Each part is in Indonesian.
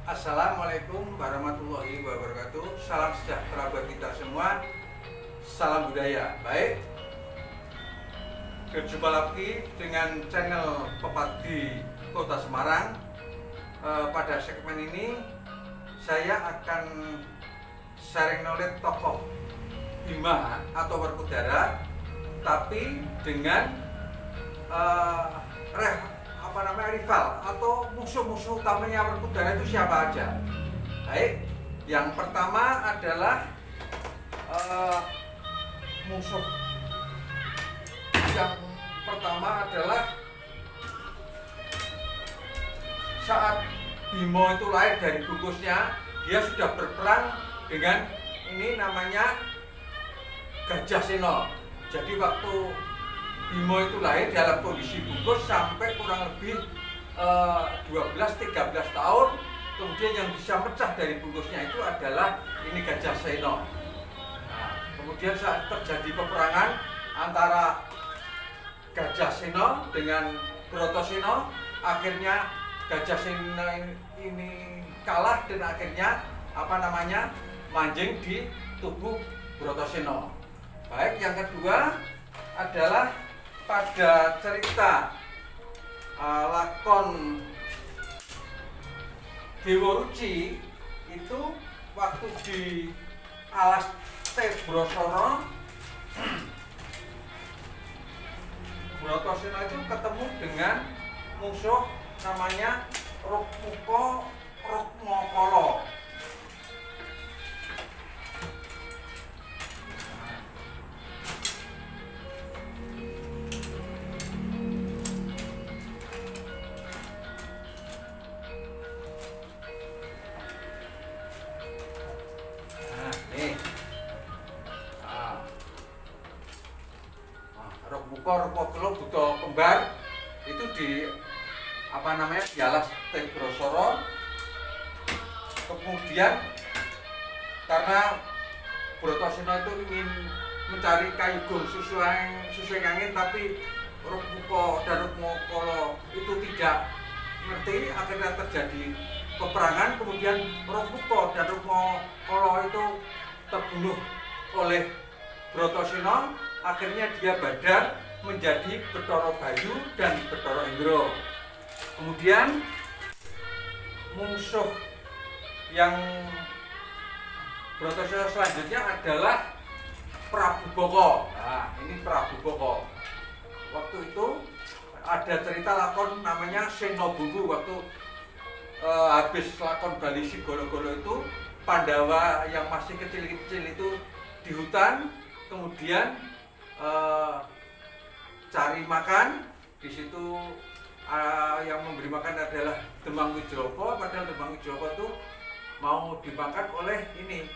Assalamualaikum warahmatullahi wabarakatuh. Salam sejahtera buat kita semua. Salam budaya. Baik, berjumpa lagi dengan channel Pepat di Kota Semarang. Pada segmen ini saya akan sharing knowledge tokoh Bima atau Werkudara, tapi dengan rival atau musuh-musuh utamanya Werkudara itu siapa aja. Baik, yang pertama adalah musuh yang pertama adalah saat Bima itu lahir dari bungkusnya, dia sudah berperang dengan ini namanya Gajah Sena. Jadi waktu Bima itu lahir dalam kondisi bungkus sampai kurang lebih 12-13 tahun, kemudian yang bisa pecah dari bungkusnya itu adalah ini Gajah Sena. Nah, kemudian saat terjadi peperangan antara Gajah Sena dengan Bratasena, akhirnya Gajah Sena ini kalah dan akhirnya manjing di tubuh Bratasena. Baik, yang kedua adalah pada cerita lakon Dewa Ruci itu waktu di alas Tebrosoro, Bratasena itu ketemu dengan musuh namanya Rukmuka Rukmakala. Rukmakala buta kembar itu di di alas Tebrosoro. Kemudian karena Bratasena itu ingin mencari kayu gong sesuai angin, tapi Rukmuka dan Rukmakala itu tidak ngerti, akhirnya terjadi peperangan. Kemudian Rukmuka dan Rukmakala itu terbunuh oleh Bratasena. Akhirnya dia badar menjadi Bathara Bayu dan Bathara Indra. Kemudian musuh yang Bratasena selanjutnya adalah Prabu Baka. Nah, ini Prabu Baka. Waktu itu ada cerita lakon namanya Sena Bumbu. Waktu habis lakon Bali Sigolo-golo itu, Pandawa yang masih kecil-kecil itu di hutan, kemudian cari makan. Di situ yang memberi makan adalah Demang Wijropo, padahal Demang Wijropo itu mau dimakan oleh ini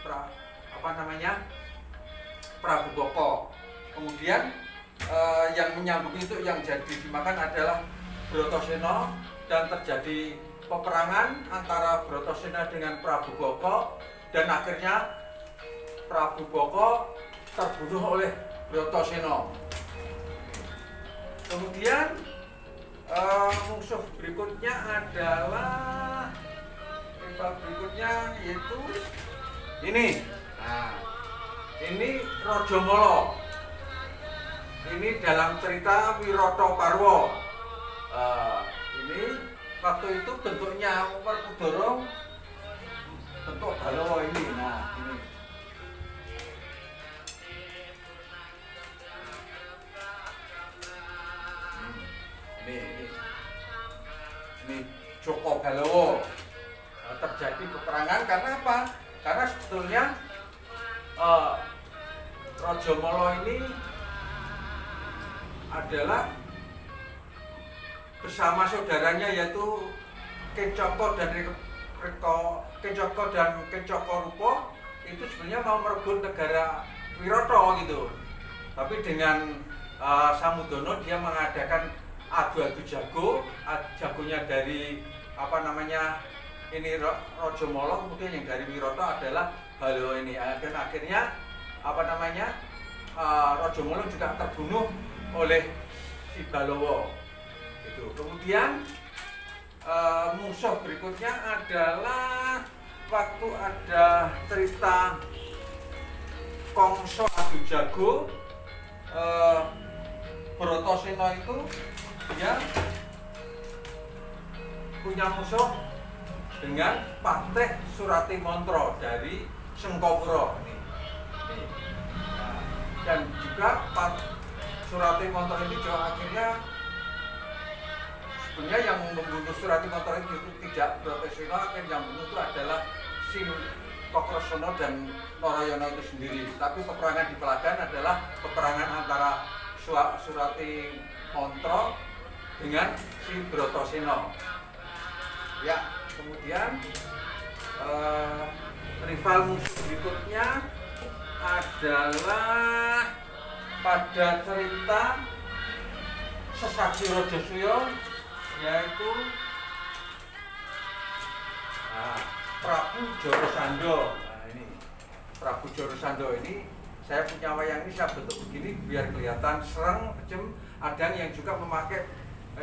Prabu Baka. Kemudian yang menyambung itu, yang jadi dimakan adalah Bratasena, dan terjadi peperangan antara Bratasena dengan Prabu Baka, dan akhirnya Prabu Baka terbunuh oleh Bratasena. Kemudian musuh berikutnya adalah yaitu ini. Nah, ini Rajamala. Ini dalam cerita Wirata Parwa. Ini waktu itu bentuknya Werkudara bentuk Balawa ini. Nah, ini. Ini Joko Balawa. Terjadi peperangan karena apa? Karena sebetulnya Rajamala ini adalah bersama saudaranya, yaitu Kencaka dan Kencaka Rupa, itu sebenarnya mau merebut negara Wirata gitu. Tapi dengan Samudana dia mengadakan adu-adu jagonya dari ini Rajamala, kemudian yang dari Wirata adalah Balawa ini. Dan akhirnya Rajamala juga terbunuh oleh si Balawa itu. Kemudian musuh berikutnya adalah waktu ada cerita Kongso adu jago, Bratasena itu dia punya musuh dengan Patih Suratimantara dari Sengkapura ini. Nah, dan juga Suratimantara ini juga akhirnya sebenarnya yang membunuh Suratimantara itu tidak Bratasena, akhirnya yang membunuh itu adalah Sintokrasana dan Narayana itu sendiri. Tapi peperangan di Pelagan adalah peperangan antara Suratimantara dengan si Bratasena. Ya, kemudian rival musuh berikutnya adalah pada cerita Sesaji Rajasuya, yaitu Prabu Jarasandha. Nah, ini Prabu Jarasandha ini saya punya wayang ini saya bentuk begini biar kelihatan serem, kejem. Ada yang juga memakai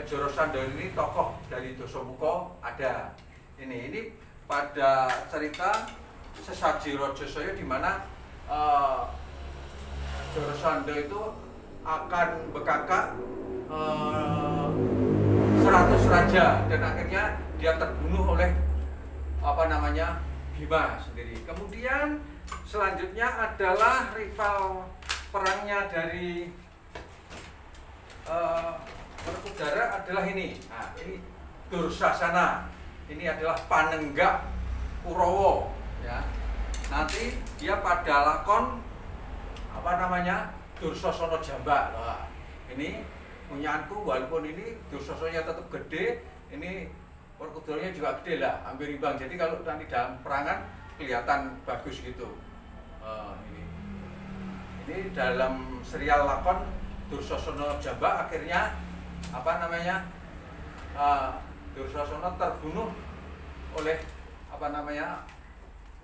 Jarasandha ini tokoh dari Dasamuka ada. Ini pada cerita Sesaji Rajasuya di mana Jarasandha itu akan bekakak 100 raja dan akhirnya dia terbunuh oleh Bima sendiri. Kemudian selanjutnya adalah rival perangnya dari Werkudara adalah ini. Nah, ini Dursasana. Ini adalah panenggak Kurawa ya. Nanti dia pada lakon Dursasana Jambak. Nah, ini punyaanku walaupun ini Dursasana tetap gede, ini Werkudaranya juga gede lah, hampir imbang. Jadi kalau nanti dalam perangan kelihatan bagus gitu. Ini dalam serial lakon Dursasana Jambak akhirnya Dursasana terbunuh oleh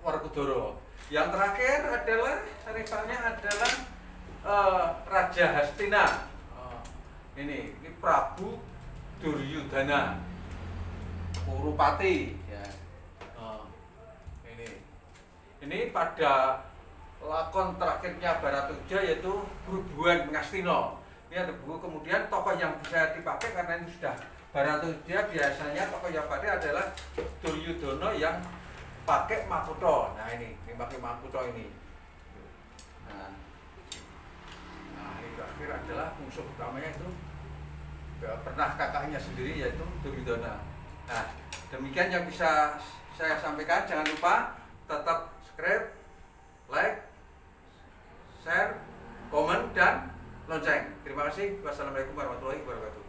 Werkudara. Yang terakhir adalah rivalnya adalah Raja Hastina. Ini Prabu Duryudana Kurupati ya. Ini pada lakon terakhirnya Bharatudha yaitu Grubuhan Ngastina. Ini ada buku. Kemudian tokoh yang bisa dipakai karena ini sudah Bharatudha, biasanya tokoh yang pakai adalah Duryudana yang pakai mahkota. Nah ini pakai mahkota ini. Nah itu akhir adalah musuh utamanya itu pernah kakaknya sendiri yaitu Duryudana. Nah demikian yang bisa saya sampaikan. Jangan lupa tetap subscribe, like, share, komen, dan lonceng. Terima kasih. Wassalamualaikum warahmatullahi wabarakatuh.